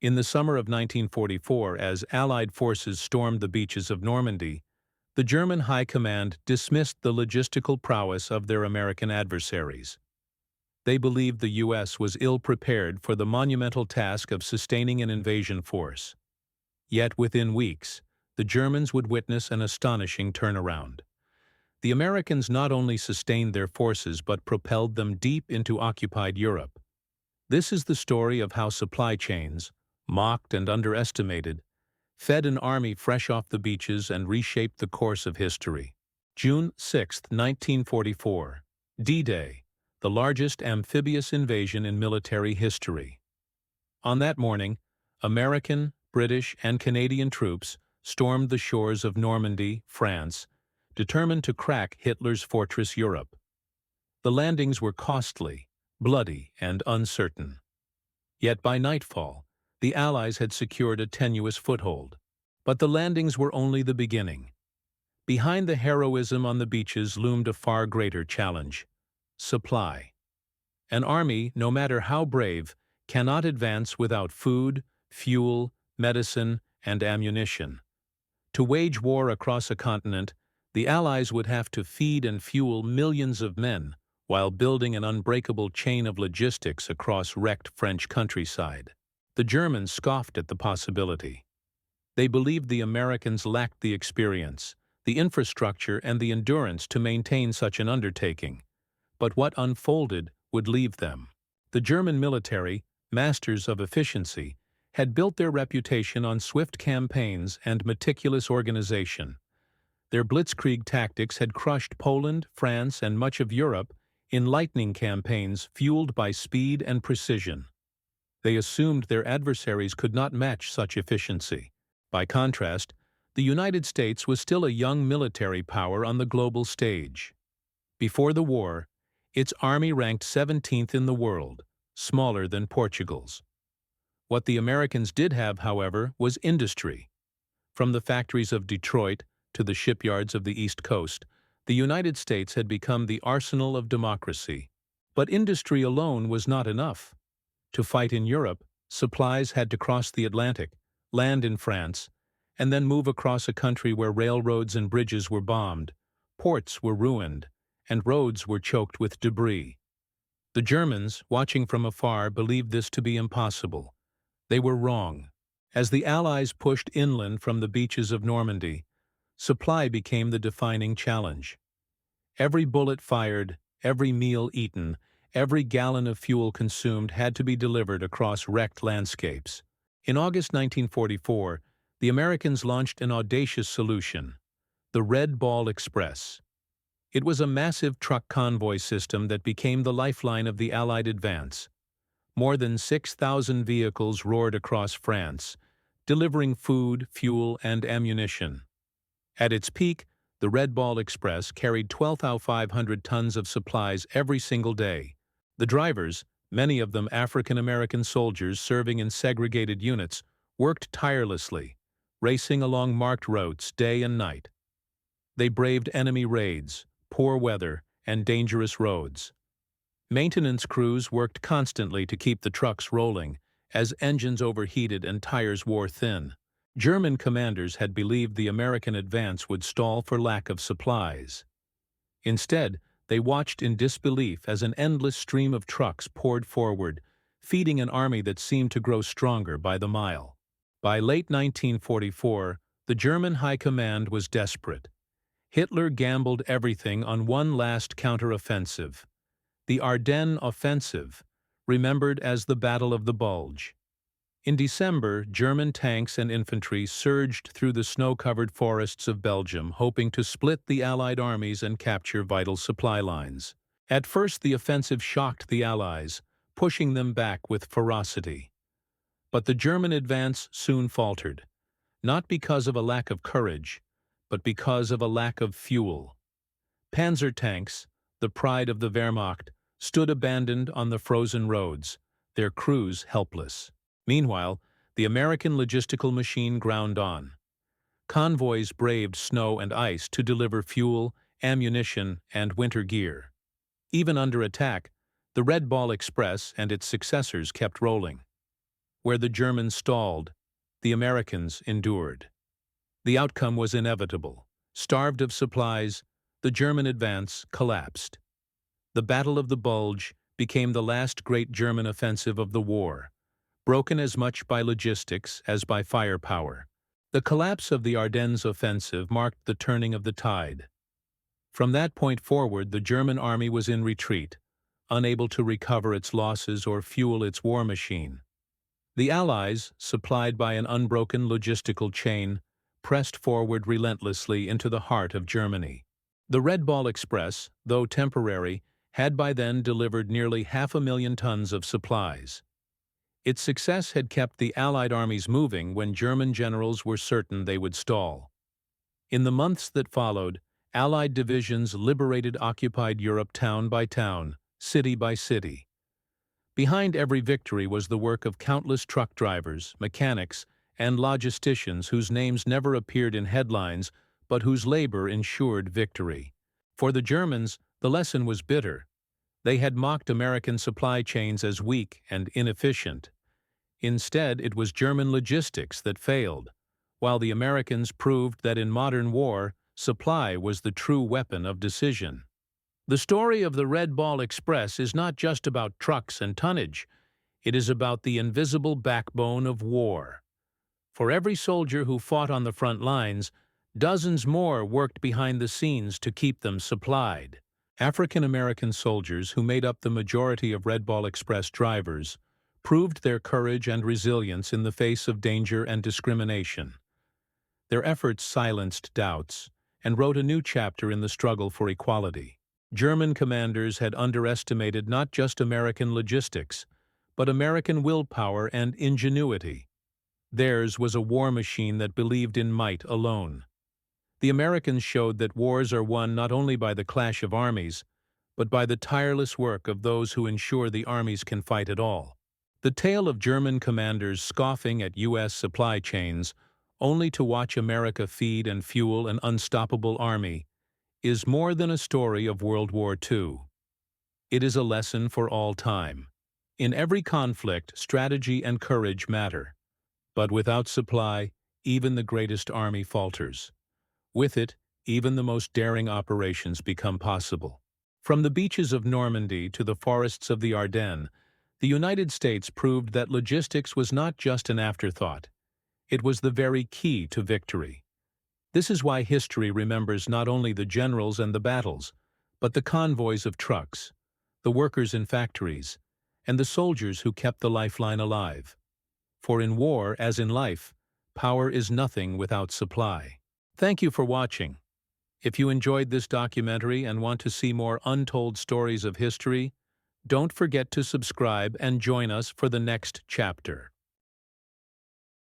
In the summer of 1944, as Allied forces stormed the beaches of Normandy, the German High Command dismissed the logistical prowess of their American adversaries. They believed the U.S. was ill-prepared for the monumental task of sustaining an invasion force. Yet within weeks, the Germans would witness an astonishing turnaround. The Americans not only sustained their forces but propelled them deep into occupied Europe. This is the story of how supply chains, mocked and underestimated, fed an army fresh off the beaches and reshaped the course of history. June 6, 1944. D-Day, the largest amphibious invasion in military history. On that morning, American, British, and Canadian troops stormed the shores of Normandy, France, determined to crack Hitler's fortress Europe. The landings were costly, bloody, and uncertain. Yet by nightfall, the Allies had secured a tenuous foothold. But the landings were only the beginning. Behind the heroism on the beaches loomed a far greater challenge: supply. An army, no matter how brave, cannot advance without food, fuel, medicine, and ammunition. To wage war across a continent, the Allies would have to feed and fuel millions of men while building an unbreakable chain of logistics across wrecked French countryside. The Germans scoffed at the possibility. They believed the Americans lacked the experience, the infrastructure, and the endurance to maintain such an undertaking. But what unfolded would leave them. The German military, masters of efficiency, had built their reputation on swift campaigns and meticulous organization. Their blitzkrieg tactics had crushed Poland, France, and much of Europe in lightning campaigns fueled by speed and precision. They assumed their adversaries could not match such efficiency. By contrast, the United States was still a young military power on the global stage. Before the war, its army ranked 17th in the world, smaller than Portugal's. What the Americans did have, however, was industry. From the factories of Detroit to the shipyards of the East Coast, the United States had become the arsenal of democracy. But industry alone was not enough. To fight in Europe, supplies had to cross the Atlantic, land in France, and then move across a country where railroads and bridges were bombed, ports were ruined, and roads were choked with debris. The Germans, watching from afar, believed this to be impossible. They were wrong. As the Allies pushed inland from the beaches of Normandy, supply became the defining challenge. Every bullet fired, every meal eaten, every gallon of fuel consumed had to be delivered across wrecked landscapes. In August 1944, the Americans launched an audacious solution: the Red Ball Express. It was a massive truck convoy system that became the lifeline of the Allied advance. More than 6,000 vehicles roared across France, delivering food, fuel, and ammunition. At its peak, the Red Ball Express carried 12,500 tons of supplies every single day. The drivers, many of them African-American soldiers serving in segregated units, worked tirelessly, racing along marked routes day and night. They braved enemy raids, poor weather, and dangerous roads. Maintenance crews worked constantly to keep the trucks rolling, as engines overheated and tires wore thin. German commanders had believed the American advance would stall for lack of supplies. Instead, they watched in disbelief as an endless stream of trucks poured forward, feeding an army that seemed to grow stronger by the mile. By late 1944, the German High Command was desperate. Hitler gambled everything on one last counteroffensive: the Ardennes Offensive, remembered as the Battle of the Bulge. In December, German tanks and infantry surged through the snow-covered forests of Belgium, hoping to split the Allied armies and capture vital supply lines. At first, the offensive shocked the Allies, pushing them back with ferocity. But the German advance soon faltered, not because of a lack of courage, but because of a lack of fuel. Panzer tanks, the pride of the Wehrmacht, stood abandoned on the frozen roads, their crews helpless. Meanwhile, the American logistical machine ground on. Convoys braved snow and ice to deliver fuel, ammunition, and winter gear. Even under attack, the Red Ball Express and its successors kept rolling. Where the Germans stalled, the Americans endured. The outcome was inevitable. Starved of supplies, the German advance collapsed. The Battle of the Bulge became the last great German offensive of the war, broken as much by logistics as by firepower. The collapse of the Ardennes offensive marked the turning of the tide. From that point forward, the German army was in retreat, unable to recover its losses or fuel its war machine. The Allies, supplied by an unbroken logistical chain, pressed forward relentlessly into the heart of Germany. The Red Ball Express, though temporary, had by then delivered nearly 500,000 tons of supplies. Its success had kept the Allied armies moving when German generals were certain they would stall. In the months that followed, Allied divisions liberated occupied Europe town by town, city by city. Behind every victory was the work of countless truck drivers, mechanics, and logisticians whose names never appeared in headlines but whose labor ensured victory. For the Germans, the lesson was bitter. They had mocked American supply chains as weak and inefficient. Instead, it was German logistics that failed, while the Americans proved that in modern war, supply was the true weapon of decision. The story of the Red Ball Express is not just about trucks and tonnage. It is about the invisible backbone of war. For every soldier who fought on the front lines, dozens more worked behind the scenes to keep them supplied. African-American soldiers, who made up the majority of Red Ball Express drivers, proved their courage and resilience in the face of danger and discrimination. Their efforts silenced doubts and wrote a new chapter in the struggle for equality. German commanders had underestimated not just American logistics, but American willpower and ingenuity. Theirs was a war machine that believed in might alone. The Americans showed that wars are won not only by the clash of armies, but by the tireless work of those who ensure the armies can fight at all. The tale of German commanders scoffing at U.S. supply chains, only to watch America feed and fuel an unstoppable army, is more than a story of World War II. It is a lesson for all time. In every conflict, strategy and courage matter. But without supply, even the greatest army falters. With it, even the most daring operations become possible. From the beaches of Normandy to the forests of the Ardennes, the United States proved that logistics was not just an afterthought. It was the very key to victory. This is why history remembers not only the generals and the battles, but the convoys of trucks, the workers in factories, and the soldiers who kept the lifeline alive. For in war, as in life, power is nothing without supply. Thank you for watching. If you enjoyed this documentary and want to see more untold stories of history, don't forget to subscribe and join us for the next chapter.